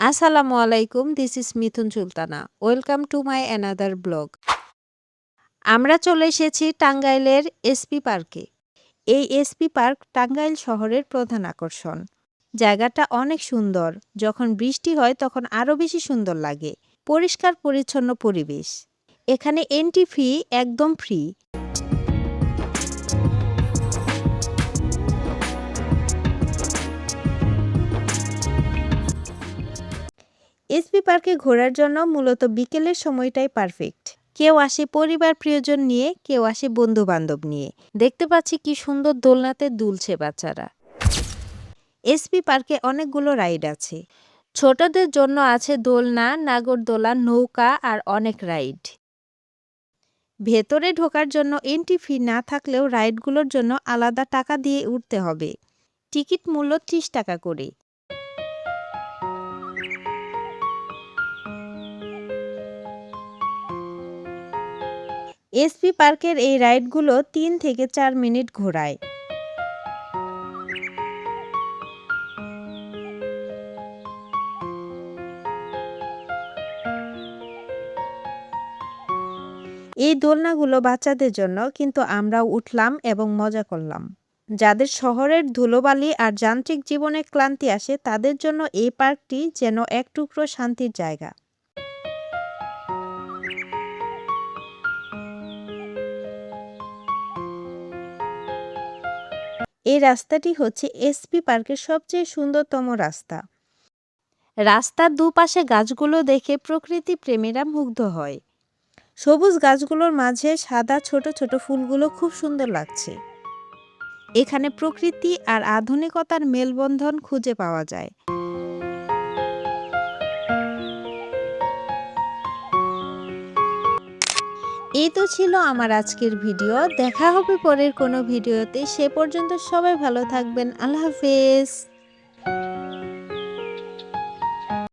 আসসালামু আলাইকুম, this is Mithun Sultana. Welcome to my another blog. আমরা চলে এসেছি টাঙ্গাইলের এসপি পার্কে। এই এসপি পার্ক টাঙ্গাইল শহরের প্রধান আকর্ষণ। জায়গাটা অনেক সুন্দর। যখন বৃষ্টি হয় তখন আরও বেশি সুন্দর লাগে। পরিষ্কার পরিচ্ছন্ন পরিবেশ। এখানে এন্ট্রি ফি একদম ফ্রি। এসপি পার্কে ঘোরার জন্য মূলত বিকেলের সময়টাই পারফেক্ট। কেউ আসে পরিবার প্রিয়জন নিয়ে, কেউ আসে বন্ধু বান্ধব নিয়ে। দেখতে পাচ্ছি কি সুন্দর দোলনাতে দুলছে বাচ্চারা। এসপি পার্কে অনেকগুলো রাইড আছে। ছোটদের জন্য আছে দোলনা, নাগরদোলা, নৌকা আর অনেক রাইড। ভেতরে ঢোকার জন্য এন্ট্রি ফি না থাকলেও রাইডগুলোর জন্য আলাদা টাকা দিয়ে উঠতে হবে। টিকিট মূল্য ৩০ টাকা করে। এসপি পার্কের এই রাইডগুলো ৩ থেকে ৪ মিনিট ঘোরায়। এই দোলনাগুলো বাচ্চাদের জন্য, কিন্তু আমরাও উঠলাম এবং মজা করলাম। যাদের শহরের ধুলোবালি আর যান্ত্রিক জীবনে ক্লান্তি আসে তাদের জন্য এই পার্কটি যেন এক টুকরো শান্তির জায়গা। এই রাস্তাটি হচ্ছে এসপি পার্কের সবচেয়ে সুন্দরতম রাস্তা। রাস্তার দুপাশে গাছগুলো দেখে প্রকৃতি প্রেমীরা মুগ্ধ হয়। সবুজ গাছগুলোর মাঝে সাদা ছোট ছোট ফুলগুলো খুব সুন্দর লাগছে। এখানে প্রকৃতি আর আধুনিকতার মেলবন্ধন খুঁজে পাওয়া যায়। এই তো ছিল আমার আজকের ভিডিও। দেখা হবে পরের কোনো ভিডিওতে। সে পর্যন্ত সবাই ভালো থাকবেন। আল্লাহ হাফেজ।